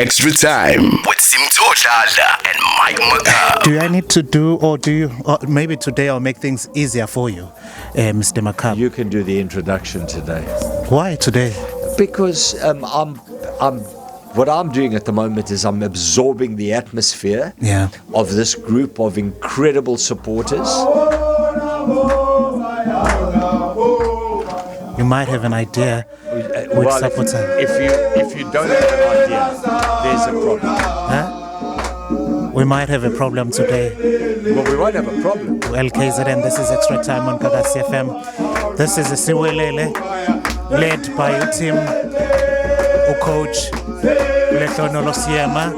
Extra Time with Simtodlala and Mike Makab. Do I need to do, or do you, or maybe today I'll make things easier for you, Mr. Makab? You can do the introduction today. Why today? Because what I'm doing at the moment is I'm absorbing the atmosphere of this group of incredible supporters. You might have an idea which supporter. If you don't have an idea, there's a problem. Huh? We might have a problem today. Well, we won't have a problem. LKZN, this is Extra Time on Gagasi FM. This is a Siwelele, led by your team, coach Lehlohonolo Seema.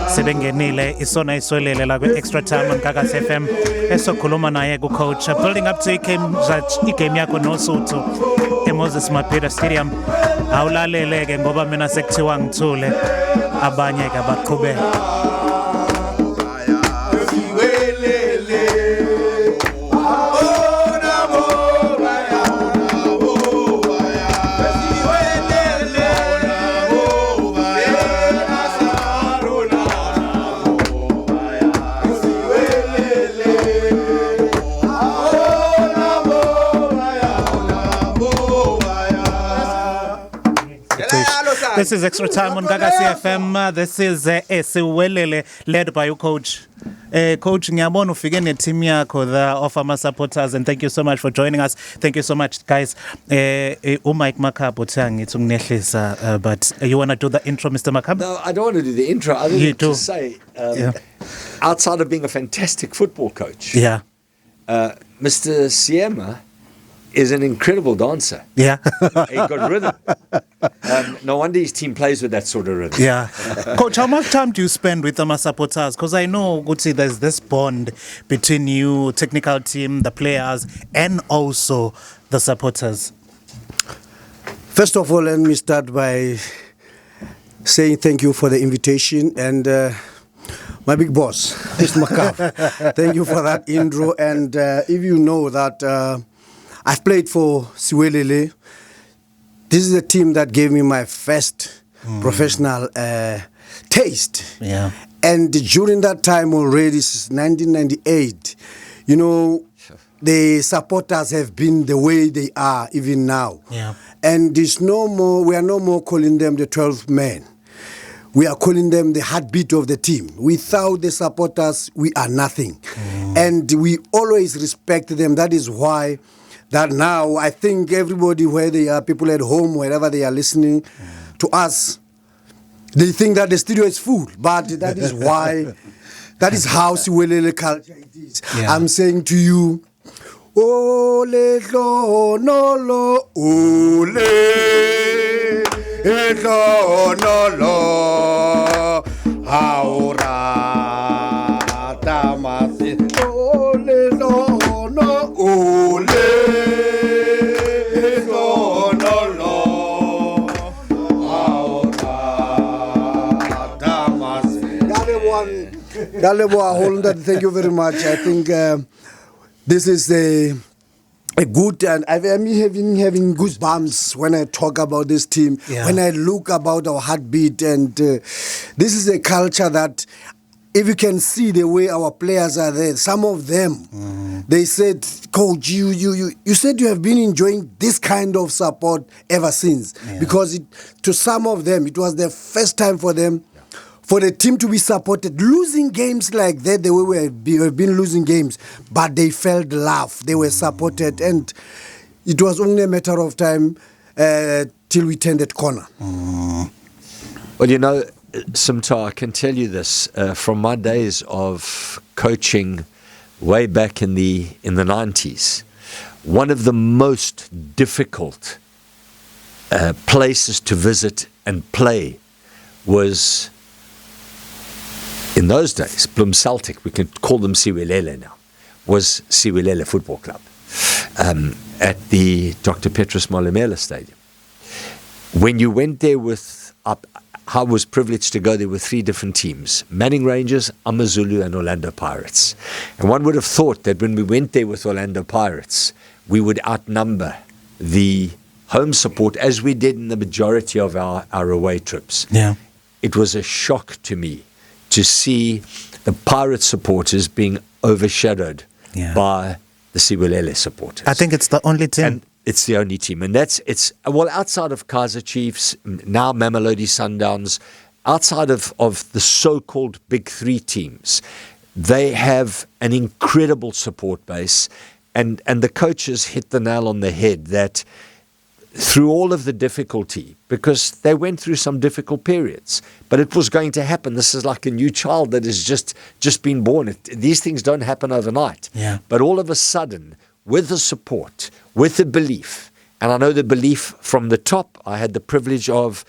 Sebengenile isona iswelele la Extra Time on Gagasi FM. Esokhuluma naye ku coach, building up to igame yakho noSuthu eMoses Mabhida Stadium. Awulaleleke ngoba mina sekuthiwa ngithule abanye ke baqhubeka. This is Extra Time on Gagasi FM. This is Siwelele, led by your coach. Coach, ngiyabona ufike neteam yakho of AmaSupporters, and thank you so much for joining us. Thank you so much, guys. Mike Makab uthi but you want to do the intro, Mr. Makab? No, I don't want to do the intro. I think to say, outside of being a fantastic football coach, Mr. Seema is an incredible dancer. Yeah. He got rhythm. No wonder his team plays with that sort of rhythm. Yeah. Coach, how much time do you spend with AmaSupporters? Because I know, Guti, there's this bond between you, technical team, the players, and also the supporters. First of all, let me start by saying thank you for the invitation, and my big boss, Mr. Makab. Thank you for that intro. And if you know that I've played for Siwelele. This is a team that gave me my first professional taste. Yeah. And during that time already, since 1998, you know, the supporters have been the way they are even now. Yeah. And there's no more, we are no more calling them the 12th man. We are calling them the heartbeat of the team. Without the supporters, we are nothing. And we always respect them. That is why that now I think everybody where they are, people at home, wherever they are listening to us, they think that the studio is full. But that is why, that is how Siwelele culture it is. Yeah. I'm saying to you, oh, Lehlohonolo, oh, Lehlohonolo, aura tamasi, oh, Lehlohonolo, oh, thank you very much. I think this is a good, and I'm having goosebumps when I talk about this team, when I look about our heartbeat, and this is a culture that, if you can see the way our players are there, some of them, they said, Coach, you said you have been enjoying this kind of support ever since, because to some of them, it was the first time for them, for the team to be supported, losing games like that, the way we have been losing games, but they felt love, they were supported, and it was only a matter of time till we turned that corner. Well, you know, Simta, I can tell you this, from my days of coaching way back in the 90s, one of the most difficult places to visit and play was, in those days, Bloem Celtic, we can call them Siwelele now, was Siwelele Football Club at the Dr. Petrus Malamela Stadium. When you went there I was privileged to go there with 3 different teams, Manning Rangers, AmaZulu and Orlando Pirates. And one would have thought that when we went there with Orlando Pirates, we would outnumber the home support as we did in the majority of our away trips. Yeah. it was a shock to me to see the Pirate supporters being overshadowed by the Siwelele supporters. I think it's the only team. And it's the only team. And outside of Kaizer Chiefs, now Mamelodi Sundowns, outside of the so-called big three teams, they have an incredible support base. And the coaches hit the nail on the head that through all of the difficulty, because they went through some difficult periods, but it was going to happen. This is like a new child that has just been born. These things don't happen overnight. Yeah. But all of a sudden, with the support, with the belief, and I know the belief from the top, I had the privilege of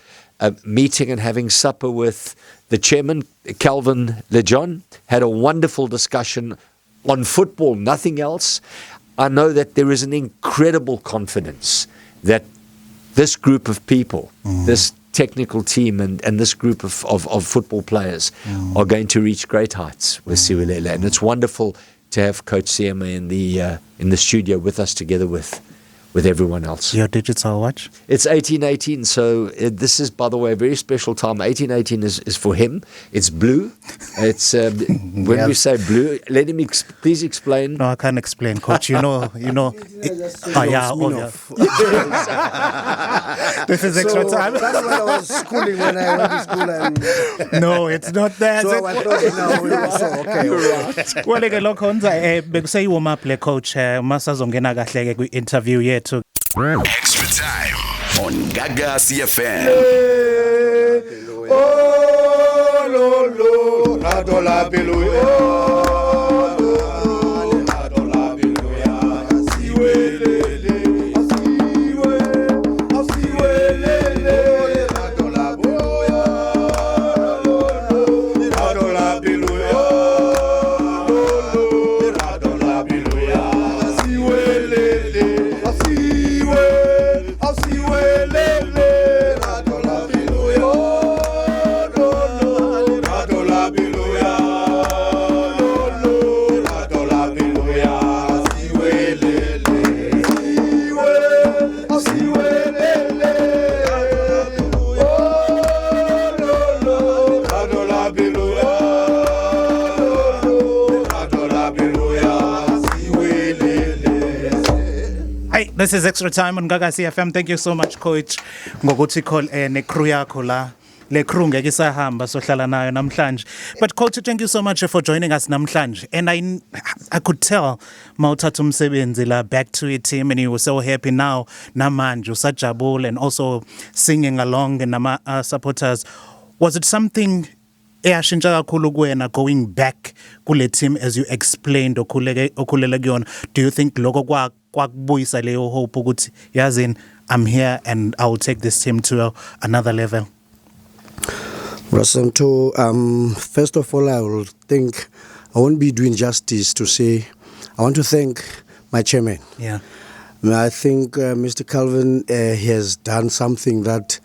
meeting and having supper with the chairman, Calvin Lejon, had a wonderful discussion on football, nothing else. I know that there is an incredible confidence that this group of people, this technical team and this group of football players are going to reach great heights with Siwelele. And it's wonderful to have Coach Seema in the studio with us together with everyone else. Your digital watch? It's 1818, so this is, by the way, a very special time. 1818 is for him. It's blue. It's when we say blue, let him please explain. No, I can't explain, Coach. You know. This is extra time. That's when I was schooling, when I went to school. And No, it's not that. so I thought, okay. You're right. Well, ke lokho nza bekusayi warm up le coach masazongena kahle ke kwi-interview yethu. Extra time on Gaga CFM. Oh, lo, lo, la, do, la, be, lo, oh. This is Extra Time on Gaga CFM. Thank you so much, Coach. Ngokuthi call ne crew yakho la. Le crew ngeke isahamba sohlala nayo namhlanje. But Coach, thank you so much for joining us namhlanje. And I could tell mawuthatha umsebenzi la back to your team, and you were so happy now namanje usajabule and also singing along and nama supporters. Was it something eyashintsha kakhulu kuwena going back kule team as you explained okhulele kuyona? Do you think lokho kwakubuyisa leyo hope ukuthi yazini I'm here and I will take this team to another level? Rasamto, first of all, I won't be doing justice to say I want to thank my chairman. Yeah. I think Mr. Calvin he has done something that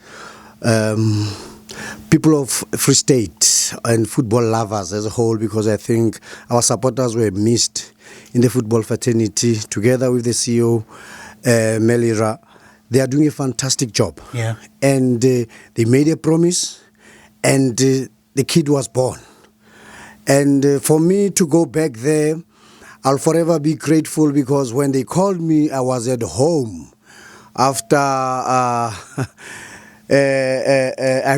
people of Free State and football lovers as a whole, because I think our supporters were missed in the football fraternity, together with the CEO, Melira. They are doing a fantastic job. Yeah. And they made a promise, and the kid was born. And for me to go back there, I'll forever be grateful, because when they called me, I was at home after I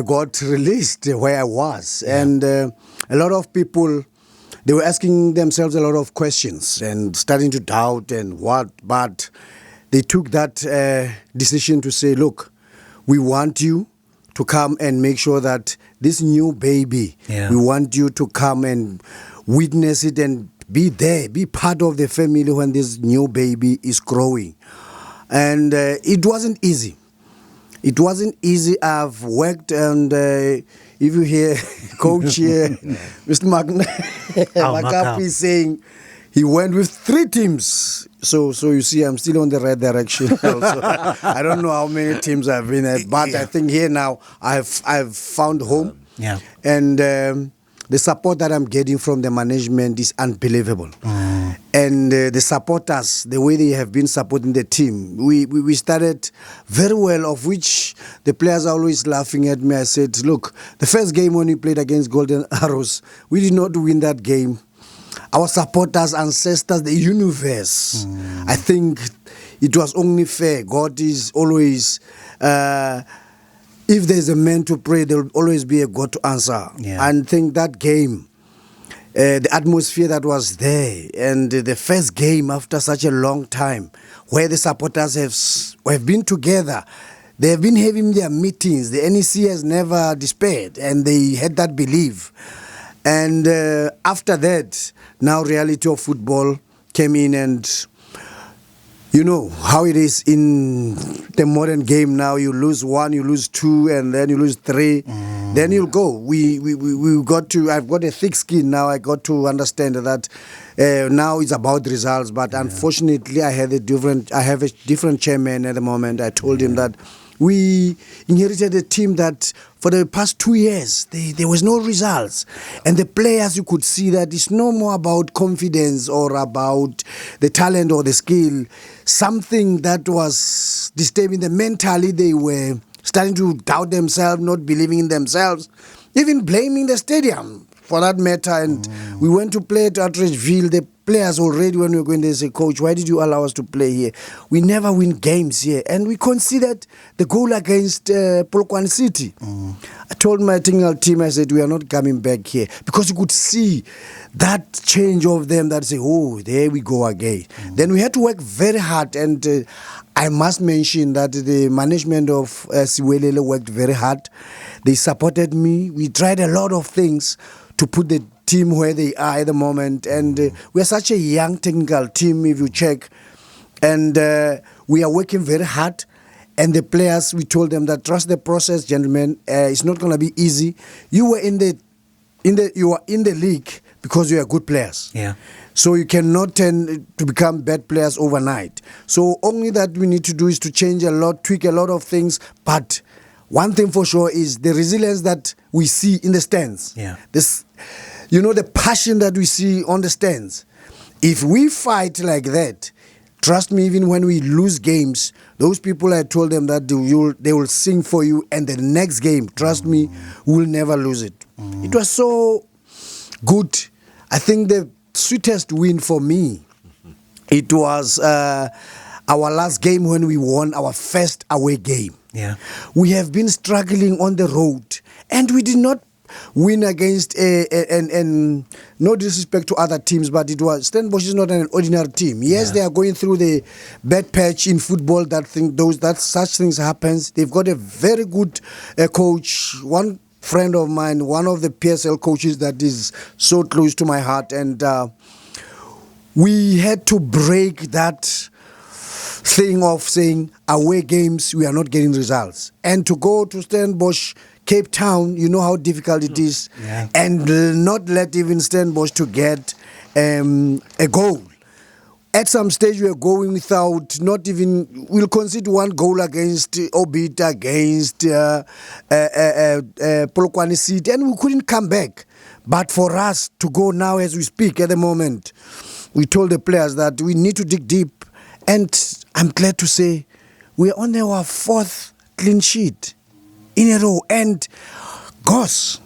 got released where I was. Yeah. And a lot of people, they were asking themselves a lot of questions and starting to doubt and what, but they took that decision to say, look, we want you to come and make sure that this new baby, we want you to come and witness it and be there, be part of the family when this new baby is growing. And it wasn't easy. It wasn't easy. I've worked, and if you hear Coach here, Mr. Makapi saying he went with 3 teams. So you see, I'm still on the right direction. Also. I don't know how many teams I've been at, but I think here now I've found home. Yeah. And the support that I'm getting from the management is unbelievable. and the supporters, the way they have been supporting the team. We started very well, of which the players are always laughing at me. I said, look, the first game when we played against Golden Arrows, we did not win that game. Our supporters, ancestors, the universe, I think it was only fair. God is always, if there's a man to pray, there will always be a God to answer. Yeah. And I think that game, the atmosphere that was there, and the first game after such a long time, where the supporters have been together, they have been having their meetings. The NEC has never despaired, and they had that belief. And after that, now reality of football came in, and you know how it is in the modern game now. You lose one, you lose two, and then you lose three. Then you'll go. We got to. I've got a thick skin now. I got to understand that now it's about results. But unfortunately, I have a different chairman at the moment. I told him that we inherited a team that for the past 2 years there was no results, and the players, you could see that it's no more about confidence or about the talent or the skill. Something that was disturbing them mentally. They were starting to doubt themselves, not believing in themselves, even blaming the stadium for that matter. And we went to play at Atteridgeville. The players already, when we were going, they say, Coach, why did you allow us to play here? We never win games here. And we considered the goal against Polokwane City. I told my technical team, I said, we are not coming back here, because you could see that change of them that say, oh, there we go again. Then we had to work very hard, and I must mention that the management of Siwelele worked very hard. They supported me. We tried a lot of things to put the team where they are at the moment, and we are such a young technical team, if you check, and we are working very hard. And the players, we told them that trust the process, gentlemen. It's not going to be easy. You were in the league because you are good players. Yeah. So you cannot tend to become bad players overnight. So only that we need to do is to change a lot, tweak a lot of things. But one thing for sure is the resilience that we see in the stands. Yeah. This, the passion that we see on the stands. If we fight like that, trust me, even when we lose games, those people, I told them that they will sing for you, and the next game, trust me, we'll never lose it. It was so good. I think the sweetest win for me, it was our last game when we won our first away game. Yeah. We have been struggling on the road, and we did not win against and no disrespect to other teams, but it was Stellenbosch is not an ordinary team. Yes, they are going through the bad patch in football. That such things happens. They've got a very good coach. One friend of mine, one of the PSL coaches that is so close to my heart, and we had to break that thing of saying away games we are not getting results, and to go to Stellenbosch, Cape Town, you know how difficult it is, and not let even Stellenbosch to get a goal. At some stage, we are going without not even, we'll concede one goal against Obita, against Polokwane City, and we couldn't come back. But for us to go now as we speak at the moment, we told the players that we need to dig deep, and I'm glad to say we are on our 4th clean sheet in a row. And gosh,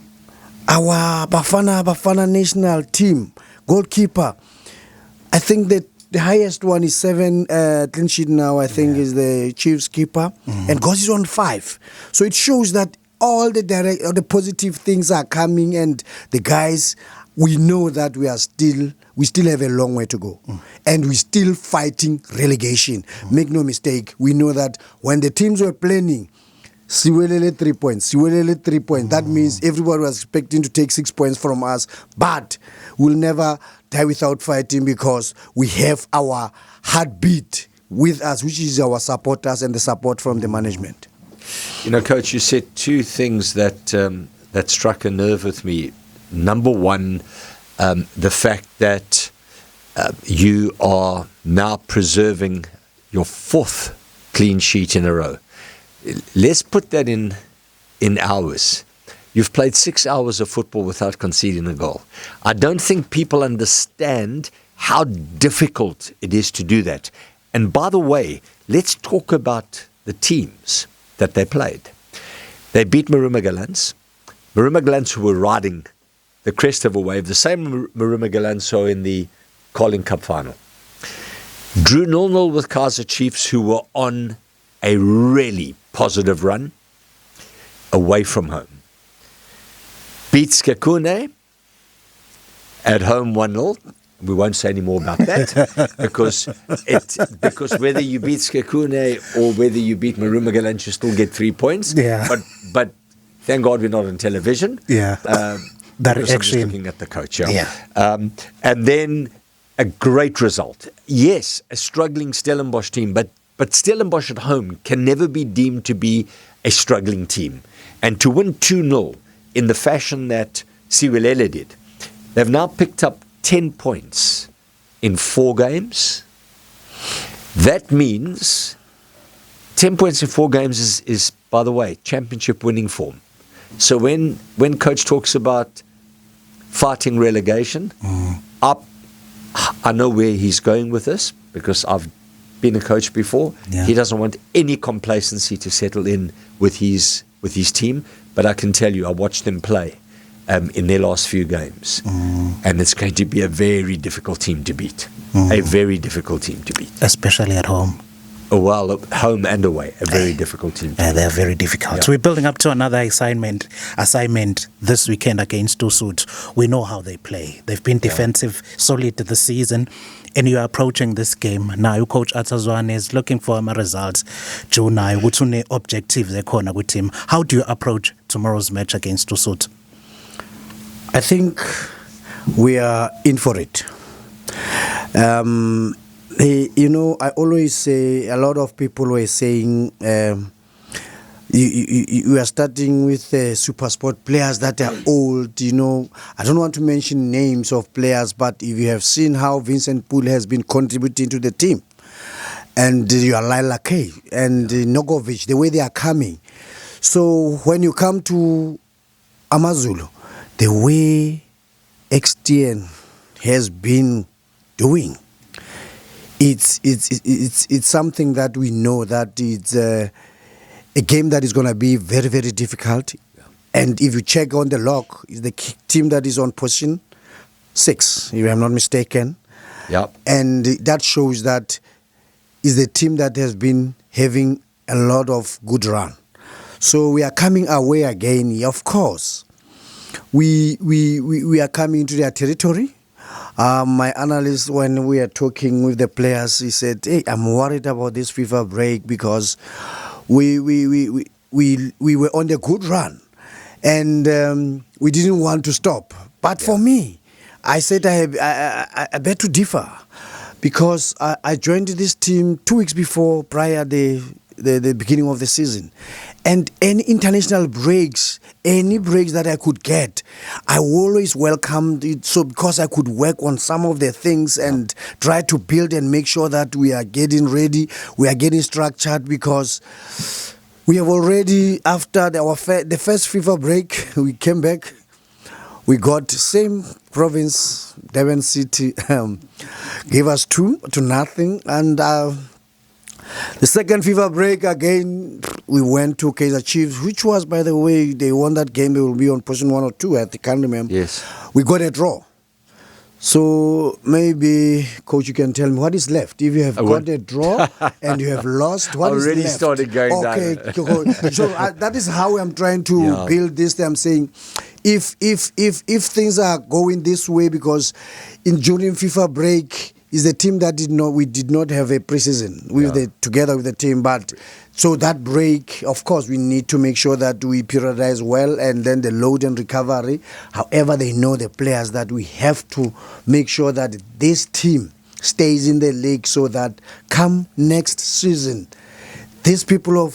our Bafana national team goalkeeper, I think that the highest one is 7 clean sheet now, I think, is the Chiefs keeper, and Goss is on 5. So it shows that all the positive things are coming, and the guys, we know that we still have a long way to go, and we're still fighting relegation. Make no mistake, we know that when the teams were planning, Siwelele 3 points, Siwelele 3 points. That means everybody was expecting to take 6 points from us, but we'll never die without fighting, because we have our heartbeat with us, which is our supporters and the support from the management. Coach, you said 2 things that struck a nerve with me. Number one, the fact that you are now preserving your 4th clean sheet in a row. Let's put that in hours. You've played 6 hours of football without conceding a goal. I don't think people understand how difficult it is to do that. And by the way, let's talk about the teams that they played. They beat Maruma Gallants. Maruma Gallants, who were riding the crest of a wave, the same Maruma Gallants who are in the Carling Cup final. Drew 0-0 with Kaizer Chiefs, who were on a really positive run away from home. Beat Skakune at home 1-0. We won't say any more about that because whether you beat Skakune or whether you beat Maruma Gallants, you still get 3 points. Yeah. But thank God we're not on television. Yeah. That actually, I'm just looking at the coach. And then a great result. Yes, a struggling Stellenbosch team, but Stellenbosch at home can never be deemed to be a struggling team. And to win 2-0 in the fashion that Siwelele did, they've now picked up 10 points in 4 games. That means 10 points in 4 games is, by the way, championship winning form. So when coach talks about fighting relegation, I know where he's going with this because I've been a coach before. Yeah. He doesn't want any complacency to settle in with his team. But I can tell you, I watched them play in their last few games, and it's going to be a very difficult team to beat. A very difficult team to beat, especially at home. Well, home and away, a very difficult team. They're very difficult. Yeah. So we're building up to another assignment this weekend against Tusut. We know how they play. They've been defensive, solid this season, and you are approaching this game. Now, Coach Atazwane is looking for results. Jonah, what's the objective there with team? How do you approach tomorrow's match against Tusut? I think we are in for it. I always say, a lot of people were saying, you are starting with super sport players that are old. I don't want to mention names of players, but if you have seen how Vincent Poole has been contributing to the team, and you are Laila K and Nogovic, the way they are coming. So when you come to AmaZulu, the way XTN has been doing, it's something that we know that it's a game that is going to be very, very difficult. And if you check on the log, it's the team that is on position 6, if I'm not mistaken. Yep. And that shows that is the team that has been having a lot of good run. So we are coming away again. Of course, we are coming into their territory. My analyst, when we are talking with the players, he said, "Hey, I'm worried about this FIFA break because we were on a good run, and we didn't want to stop." But for me, I said I bet to differ because I joined this team 2 weeks prior the beginning of the season, and any international breaks. Any breaks that I could get, I always welcomed it. So because I could work on some of the things and try to build and make sure that we are getting ready, we are getting structured, because we have already, after the first FIFA break, we came back. We got same province, Durban City, gave us 2-0, and the second FIFA break again, we went to Kaizer Chiefs, which was, by the way, they won that game. They will be on position 1 or 2. I can't remember. Yes. We got a draw. So maybe, Coach, you can tell me what is left. If you have got a draw and you have lost, what is already left? started going down. Okay, so that is how I'm trying to build this. I'm saying, if things are going this way, because during FIFA break, is the team that we did not have a preseason together with the team, but so that break, of course, we need to make sure that we periodize well, and then the load and recovery. However, they know the players that we have to make sure that this team stays in the league, so that come next season, these people of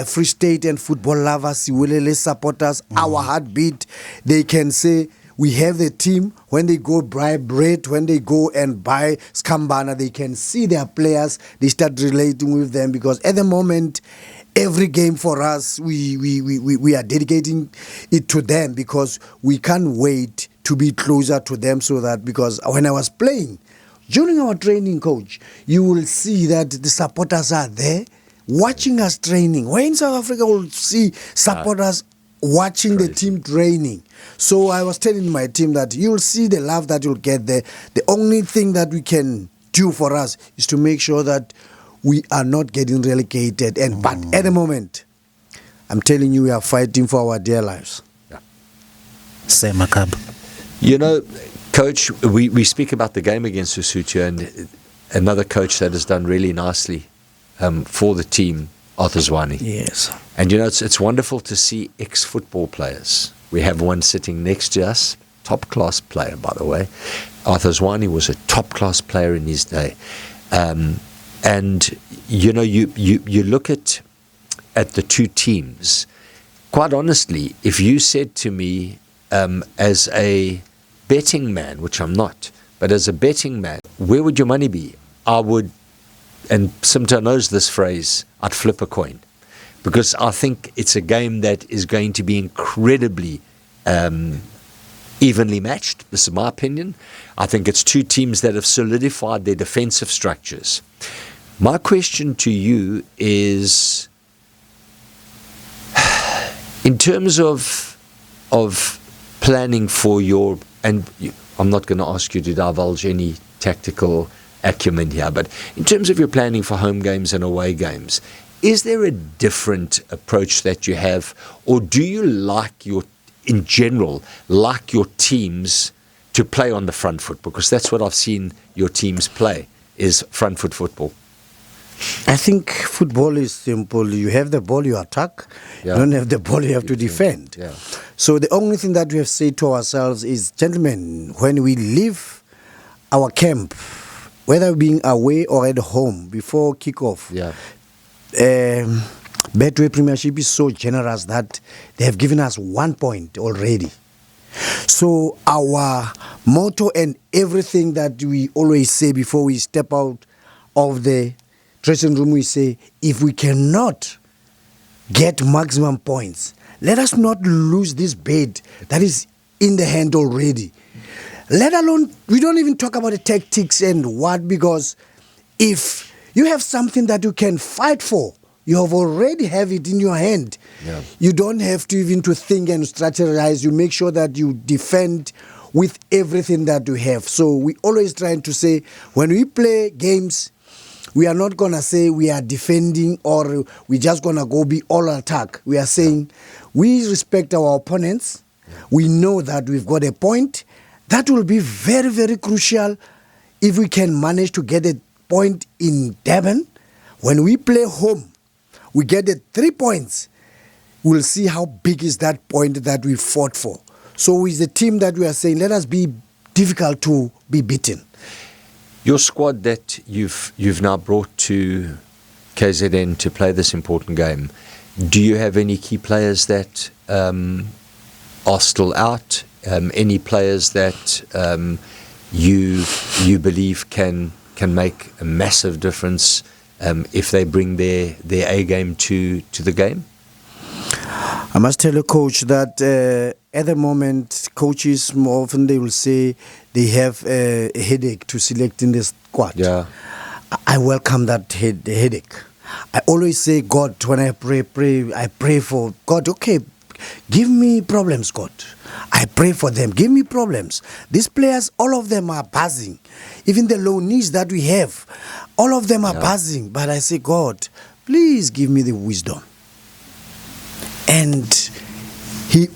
Free State and football lovers, Siwelele supporters, our heartbeat, they can say, we have the team. When they go buy bread, when they go and buy Skambana, they can see their players. They start relating with them, because at the moment, every game for us, we are dedicating it to them, because we can't wait to be closer to them. So that, because when I was playing, During our training, coach, you will see that the supporters are there watching us training. When in South Africa, we'll see supporters watching the team training. So I was telling my team that you'll see the love that you'll get there. The only thing that we can do for us is to make sure that we are not getting relegated. But at the moment, I'm telling you, we are fighting for our dear lives. Seema Kab. You know, Coach, we speak about the game against Lesotho, and another coach that has done really nicely for the team, Arthur Zwane. Yes. And you know, it's wonderful to see ex-football players. We have one sitting next to us, top-class player, by the way. Arthur Zwane was a top-class player in his day. And, you know, you look at the two teams. Quite honestly, if you said to me, as a betting man, which I'm not, but as a betting man, where would your money be? I would, and Simta knows this phrase, I'd flip a coin. Because I think it's a game that is going to be incredibly evenly matched. This is my opinion. I think it's two teams that have solidified their defensive structures. My question to you is, in terms of planning for your, and I'm not going to ask you to divulge any tactical acumen here, but in terms of your planning for home games and away games, is there a different approach that you have, or do you in general, like your teams to play on the front foot? Because that's what I've seen your teams play, is front foot football. I think football is simple. You have the ball, you attack. Yeah. You don't have the ball, you have to defend. Yeah. So the only thing that we have said to ourselves is, gentlemen, when we leave our camp, whether being away or at home, before kickoff, Betway Premiership is so generous that they have given us 1 point already. So our motto and everything that we always say before we step out of the dressing room, we say, if we cannot get maximum points, let us not lose this bait that is in the hand already. Let alone, we don't even talk about the tactics and what, because if you have something that you can fight for, you have already have it in your hand. Yeah. You don't have to even to think and strategize. You make sure that you defend with everything that you have. So we always trying to say, when we play games, we are not going to say we are defending or we just going to go be all attack. We are saying we respect our opponents. We know that we've got a point. That will be very, very crucial if we can manage to get a point in Durban. When we play home, we get the 3 points. We'll see how big is that point that we fought for. So it's the team that we are saying, let us be difficult to be beaten. Your squad that you've now brought to KZN to play this important game, do you have any key players that are still out? Any players that you believe can make a massive difference if they bring their A game to the game? I must tell you, Coach, that at the moment, coaches more often they will say they have a headache to select in the squad. Yeah, I welcome that headache. I always say, God, when I pray, I pray for God. Okay, give me problems, God. I pray for them. Give me problems. These players, all of them are buzzing. Even the low knees that we have, all of them are buzzing. But I say, God, please give me the wisdom. And I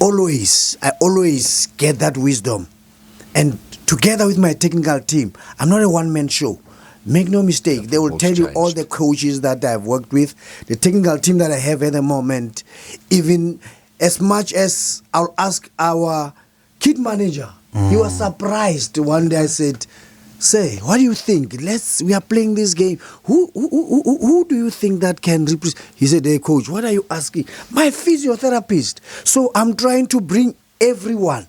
always get that wisdom. And together with my technical team, I'm not a one-man show. Make no mistake, they will tell you all the coaches that I've worked with, the technical team that I have at the moment, even as much as I'll ask our kid manager. He was surprised. One day I said, say, what do you think? We are playing this game. Who do you think that can represent? He said, hey coach, what are you asking? My physiotherapist. So I'm trying to bring everyone,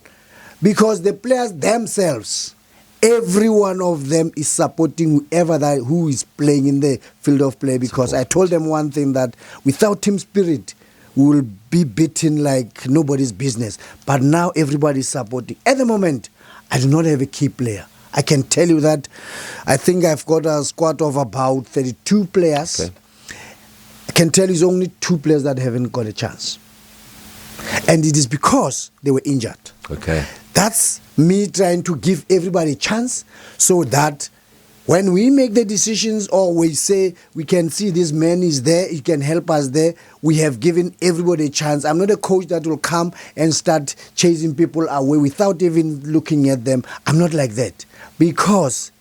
because the players themselves, every one of them is supporting who is playing in the field of play, because I told them one thing, that without team spirit, we will be beaten like nobody's business. But now everybody is supporting. At the moment, I do not have a key player. I can tell you that I think I've got a squad of about 32 players. Okay. I can tell you it's only 2 players that haven't got a chance. And it is because they were injured. Okay. That's me trying to give everybody a chance so that when we make the decisions or we say we can see this man is there, he can help us there, we have given everybody a chance. I'm not a coach that will come and start chasing people away without even looking at them. I'm not like that. Because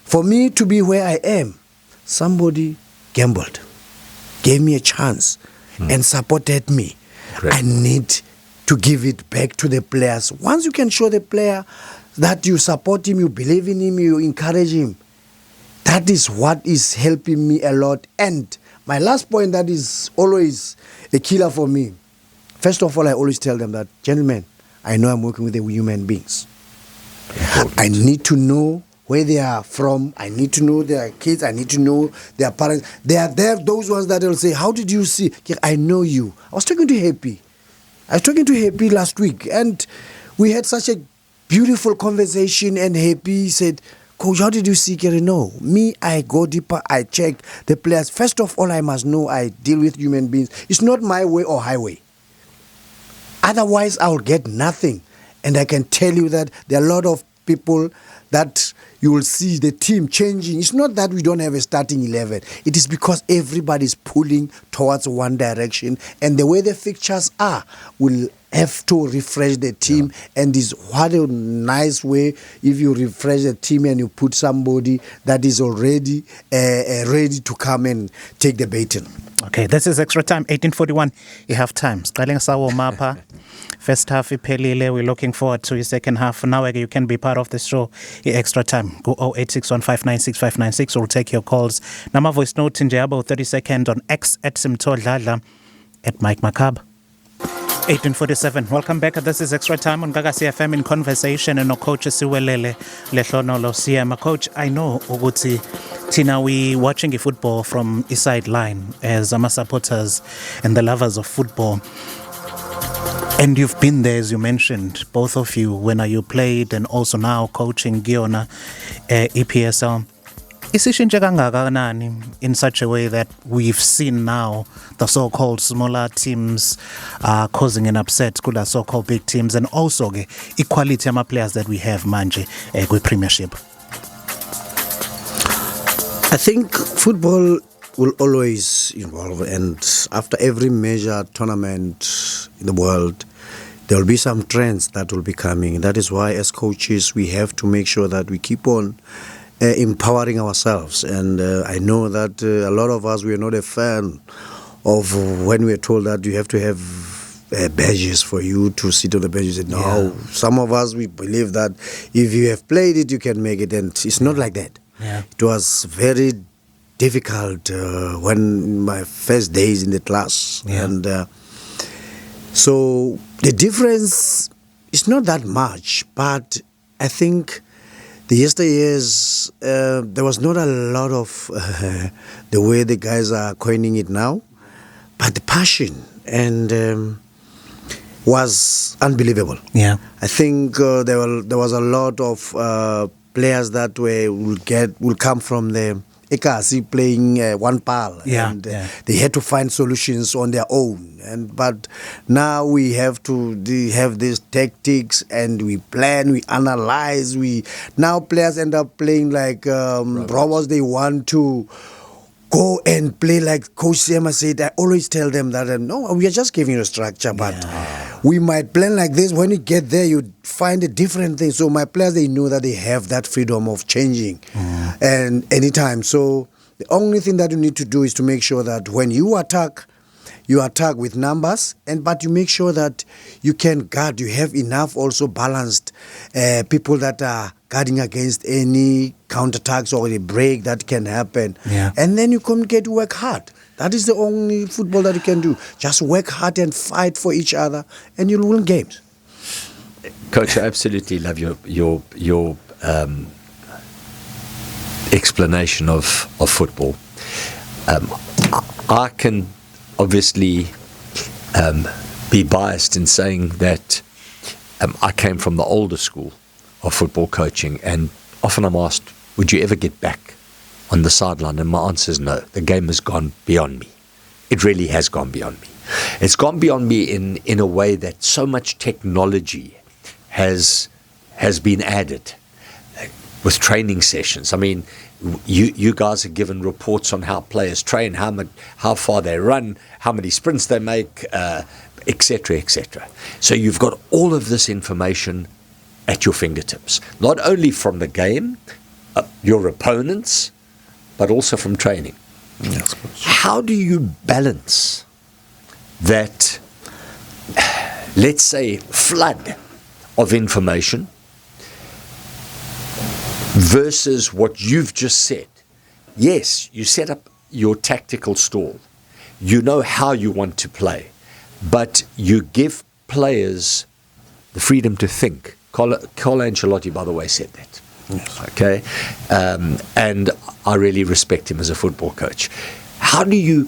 for me to be where I am, somebody gambled, gave me a chance and supported me. Great. I need to give it back to the players. Once you can show the player that you support him, you believe in him, you encourage him, that is what is helping me a lot. And my last point that is always a killer for me, first of all, I always tell them that, gentlemen, I know I'm working with the human beings. I need to know where they are from. I need to know their kids. I need to know their parents. They are there, those ones that will say, how did you see? I know you. I was talking to Happy. Last week, and we had such a beautiful conversation, and Happy said, Coach, how did you see Kerry? No, me, I go deeper, I check the players. First of all, I must know I deal with human beings. It's not my way or highway. Otherwise, I'll get nothing. And I can tell you that there are a lot of people that you will see the team changing. It's not that we don't have a starting 11. It is because everybody's pulling towards one direction. And the way the fixtures are will have to refresh the team. And is what a nice way if you refresh the team and you put somebody that is already ready to come and take the baton. Okay, this is extra time, 1841. You have time. Siqale sawo mapha. First half iphelile. We're looking forward to the second half. Now you can be part of the show. Extra time. Go 0861596596. We'll take your calls. Nama voice note nje about 30 seconds on X at Simtodlala at Mike Makab. 1847. Welcome back. This is Extra Time on Gagasi FM in conversation and Coach Siwelele Lehlohonolo Seema. Coach, I know ukuthi Tina, we watching the football from a sideline as supporters and the lovers of football. And you've been there, as you mentioned, both of you, when you played and also now coaching Giona EPSL. Isishintshe kangakanani in such a way that we've seen now the so-called smaller teams causing an upset to the so-called big teams, and also the equality of players that we have manje with Premiership? I think football will always evolve, and after every major tournament in the world, there will be some trends that will be coming. That is why as coaches we have to make sure that we keep on empowering ourselves. And I know that a lot of us, we are not a fan of when we are told that you have to have badges for you to sit on the bench. No, some of us, we believe that if you have played it, you can make it, and it's not like that. It was very difficult when my first days in the class, and so the difference is not that much, but I think the yesteryears, there was not a lot of the way the guys are coining it now, but the passion and was unbelievable. I think there was a lot of players that will come from the Ekasi playing one pal, and they had to find solutions on their own. But now we have to have these tactics, and we plan, we analyze. Now players end up playing like robots. They want to go and play like Coach Seema said. I always tell them that no, we are just giving you a structure, but we might plan like this. When you get there, you find a different thing. So my players, they know that they have that freedom of changing and anytime. So the only thing that you need to do is to make sure that when you attack with numbers, but you make sure that you can guard. You have enough also balanced people that are guarding against any counterattacks or a break that can happen. And then you communicate, work hard. That is the only football that you can do. Just work hard and fight for each other, and you'll win games. Coach, I absolutely love your explanation of football. I can obviously be biased in saying that I came from the older school of football coaching, and often I'm asked, would you ever get back on the sideline? And my answer is no. The game has gone beyond me. It really has gone beyond me. It's gone beyond me in a way that so much technology has been added with training sessions. I mean, you guys are given reports on how players train, how far they run, how many sprints they make, etc., etc. So you've got all of this information at your fingertips, not only from the game, your opponents, but also from training. Yes. How do you balance that, let's say, flood of information versus what you've just said? Yes, you set up your tactical stall. You know how you want to play, but you give players the freedom to think. Carlo Ancelotti, by the way, said that. Yes. Okay, and I really respect him as a football coach. How do you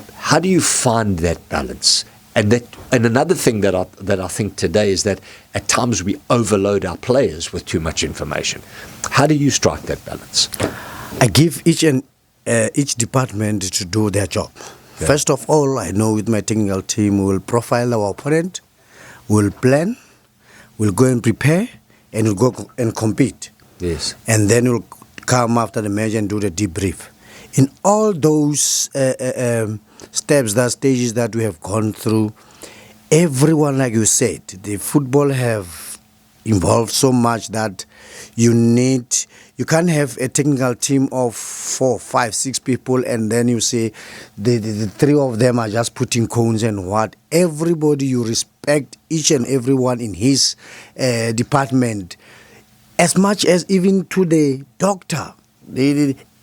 find that balance? And another thing that I think today is that at times we overload our players with too much information. How do you strike that balance? I give each department to do their job. Yeah. First of all, I know with my technical team, we will profile our opponent, we'll plan, we'll go and prepare, and we'll go and compete. Yes. And then we'll come after the match and do the debrief. In all those stages that we have gone through, everyone, like you said, the football have involved so much that you can't have a technical team of 4, 5, 6 people and then you say the 3 of them are just putting cones and what. Everybody, you respect each and everyone in his department, as much as even to the doctor.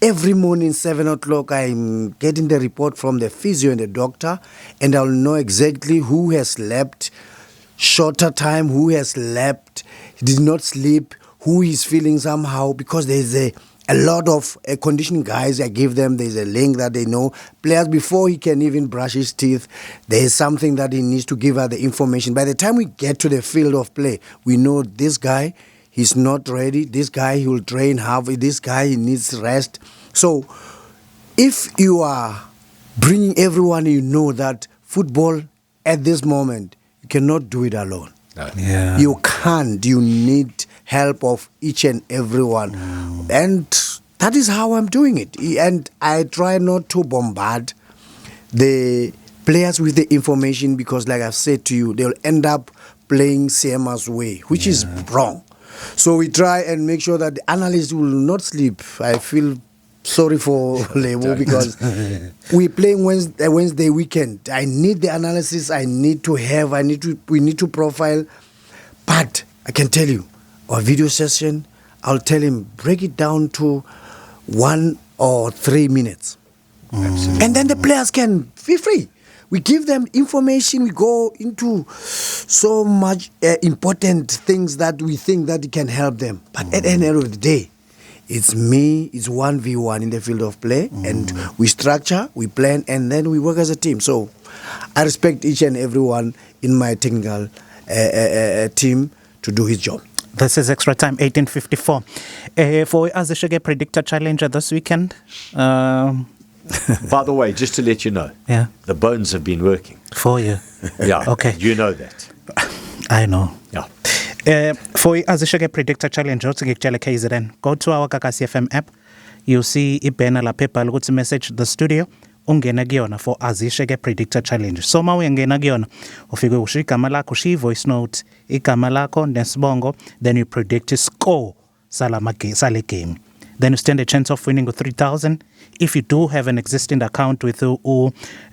Every morning, 7 o'clock, I'm getting the report from the physio and the doctor, and I'll know exactly who has slept shorter time, who has slept, did not sleep, who is feeling somehow, because there's a lot of conditioning guys. I give them, there's a link that they know. Players, before he can even brush his teeth, there's something that he needs to give us the information. By the time we get to the field of play, we know this guy, he's not ready. This guy, he will train half. This guy, he needs rest. So if you are bringing everyone, you know that football at this moment, you cannot do it alone. No. Yeah. You can't. You need help of each and everyone. And that is how I'm doing it. And I try not to bombard the players with the information because, like I've said to you, they'll end up playing Seema's way, which is wrong. So we try and make sure that the analysts will not sleep. I feel sorry for Lebo because we play Wednesday weekend. I need the analysis. We need to profile. But I can tell you, our video session, I'll tell him, break it down to 1 or 3 minutes. And then the players can feel free. We give them information. We go into so much important things that we think that it can help them. But at the end of the day, it's me, it's 1v1 in the field of play, and we structure, we plan, and then we work as a team. So I respect each and everyone in my technical team to do his job. This is Extra Time, 1854. For AmaZulu Predictor Challenge this weekend. By the way, just to let you know, Yeah. the bones have been working. For you. Yeah. Okay. You know that. I know. Yeah. For AmaZulu Predictor Challenge, KZN, go to our Kakasi FM app. You see ibhena la paper ukuthi message the studio. Ungena kuyona for AmaZulu Predictor Challenge. So ma uyangena kuyona, ufike usho igama lakho, usho voice note, igama lakho nesibongo, then you predict the score sale game. Then you stand a chance of winning with 3,000. If you do have an existing account with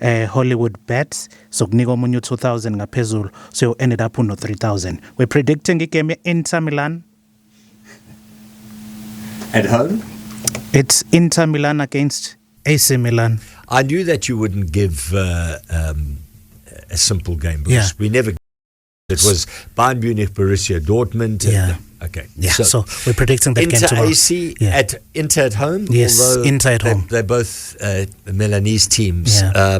Hollywood Bets, so kunika omunye 2,000 ngaphezulu, so you ended up with 3,000. We're predicting a game Inter Milan. At home? It's Inter Milan against AC Milan. I knew that you wouldn't give a simple game because we never. It was Bayern Munich, Borussia Dortmund. Yeah. Okay. Yeah. So we're predicting that game tomorrow. AC at Inter at home. Yes, Inter at home. They're both Milanese teams. Yeah.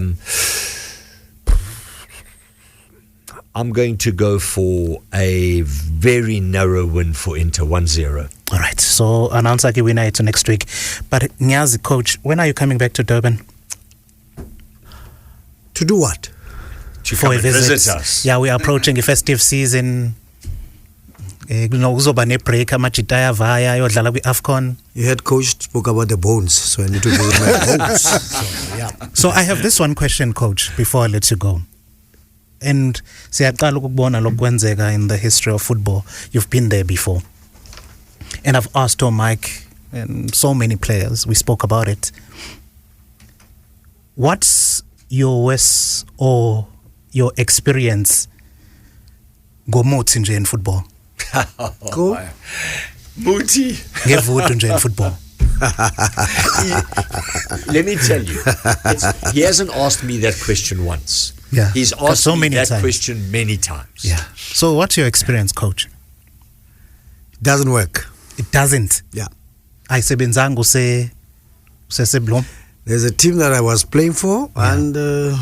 I'm going to go for a very narrow win for Inter, 1-0. All right, so announce the winner to next week. But Nyazi, coach, when are you coming back to Durban? To do what? To come and visit us. Yeah, we are approaching the festive season. Kuzoba ne-break amajita ayavaya ayodlala kwi-AFCON. Your head coach spoke about the bones, so I need to visit my bones. So I have this one question, coach, before I let you go. And siyaqala ukubona lokwenzeka in the history of football. You've been there before. And I've asked Mike and so many players, we spoke about it. What's your worst or your experience ngomuthi nje in football? Go. Muti. Ngevuto nje in football. Let me tell you, he hasn't asked me that question once. Yeah. He's asked so me many that times. question many times. Yeah. So what's your experience, coach? Doesn't work. It doesn't. Yeah. Ayisebenzanga seblom. There's a team that I was playing for, and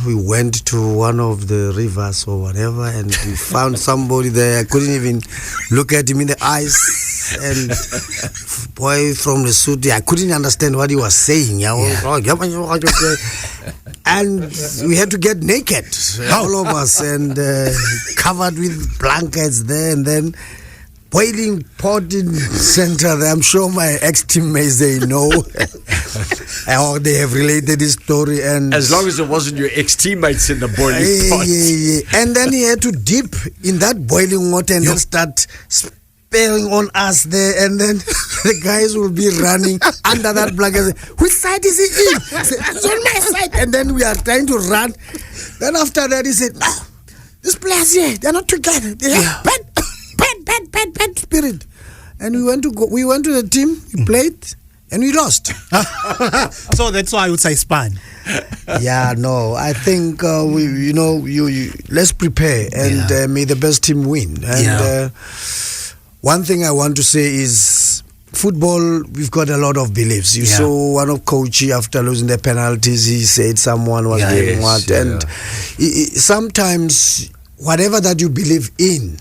we went to one of the rivers or whatever, and we found somebody there. I couldn't even look at him in the eyes. And boy from the suit, I couldn't understand what he was saying. And we had to get naked, all of us, and covered with blankets there, and then boiling pot in center there. I'm sure my ex-teammates, they know or they have related this story. And as long as it wasn't your ex-teammates in the boiling pot. Yeah. And then he had to dip in that boiling water and then start spilling on us there. And then the guys will be running under that blanket. Which side is he in? It's on my side. And then we are trying to run. Then after that he said, no, these players here, they're not together. They have bad spirit. And we went to the team, we played, and we lost. So that's why I would say Spain. Yeah, no, I think let's prepare and may the best team win. And one thing I want to say is football, we've got a lot of beliefs. You saw one of Coach after losing the penalties, he said someone was doing what. Yeah. And sometimes whatever that you believe in,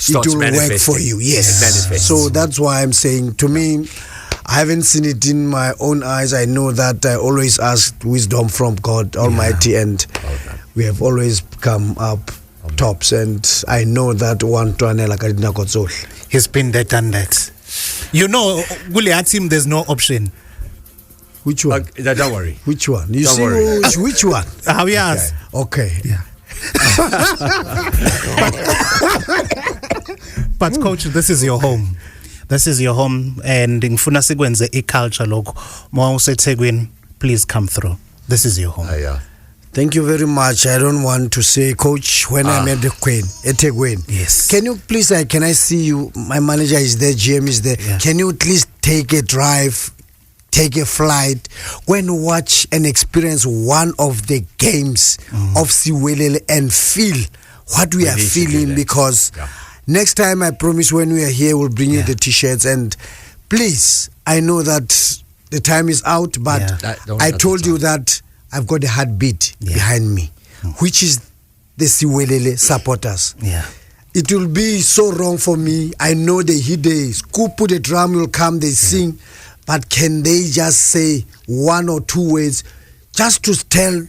it will work for you. Yes. So that's why I'm saying, to me, I haven't seen it in my own eyes. I know that I always asked wisdom from God Almighty, and we have always come up tops. And I know that one He's been there, done that. You know, Gulia team, there's no option. Which one? Don't worry. Which one? You Don't see worry. which one? How he asked. Okay. Yeah. But coach, this is your home. This is your home, and ngifuna sikwenze iculture lokho. Uma useThekwini, please come through. This is your home. Thank you very much. I don't want to say, Coach, when I'm at Ethekwini. Yes. Can you please, can I see you? My manager is there, GM is there. Yeah. Can you at least take a drive, take a flight, go and watch and experience one of the games of Siwelele and feel what we are feeling? Because next time, I promise, when we are here, we'll bring you the t-shirts. And please, I know that the time is out, but I told you that I've got a heartbeat behind me, which is the Siwelele supporters. Yeah. It will be so wrong for me. I know they hit the scoop, the drum will come, they sing, but can they just say one or two words just to tell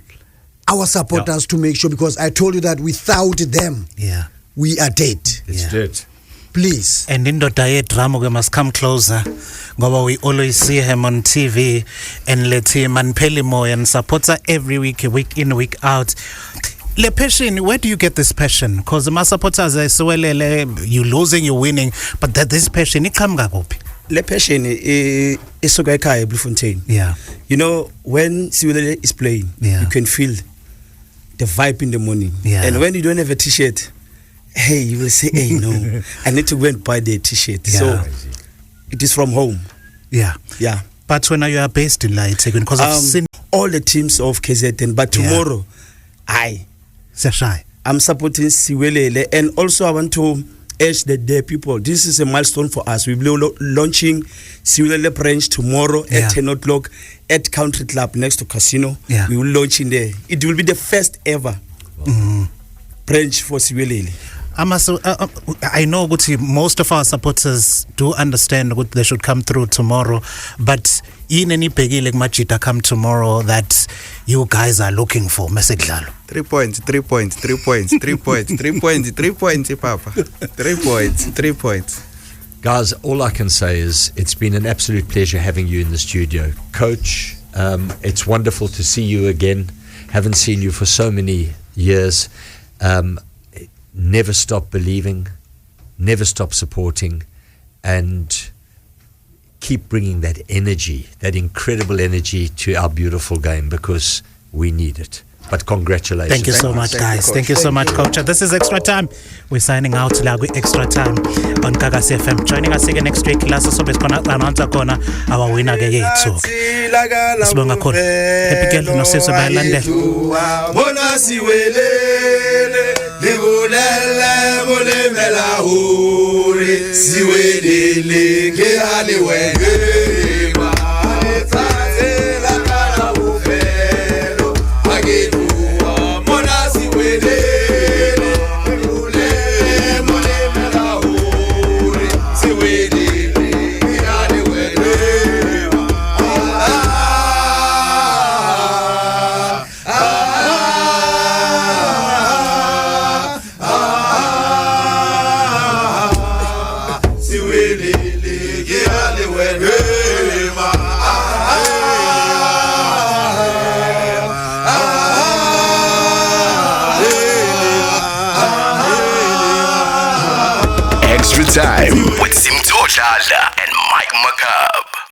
our supporters to make sure? Because I told you that without them, we are dead. It's dead. Please. And indoda yedrama must come closer. Ngoba we always see him on TV and let him and Pelimo and supports her every week in, week out. Le passion, where do you get this passion? Because the supporters are Siwelele, you losing, you winning, but this passion, it come gagopi. Le passion is isuka ekhaya eBloemfontein. Yeah. You know, when Siwelele is playing, you can feel the vibe in the morning. Yeah. And when you don't have a t-shirt, hey, you will say, hey, no, I need to go and buy the t-shirt. Yeah. So it is from home. Yeah. Yeah. But when you are based in Lehlohonolo, because I've seen all the teams of KZN, but tomorrow, I'm supporting Siwelele, and also I want to urge the people. This is a milestone for us. We'll be launching Siwelele branch tomorrow at 10 o'clock at Country Club next to Casino. Yeah. We will launch in there. It will be the first ever. branch for Siwelele. I know Guti, most of our supporters do understand that they should come through tomorrow, but in any pegi like Machita come tomorrow that you guys are looking for, Mesedlalo. 3 points, 3 points, 3 points, 3 points, 3 points, 3 points, Papa. 3 points, 3 points. Guys, all I can say is it's been an absolute pleasure having you in the studio. Coach, it's wonderful to see you again. Haven't seen you for so many years. Never stop believing, never stop supporting, and keep bringing that energy, that incredible energy to our beautiful game, because we need it. But congratulations. Thank you so much, guys. Thank you so much, Coach. This is Extra Time. We're signing out Lagu Extra Time on Kagasi FM. Joining us again next week. Last so beskona announce kona our winner ke yethu. Sibonga khona. Happy girl no sese bayalande. Bona Siwelele libulele bulemela hore Siwelele ke aliwenge. Extra Time with Simtodlala.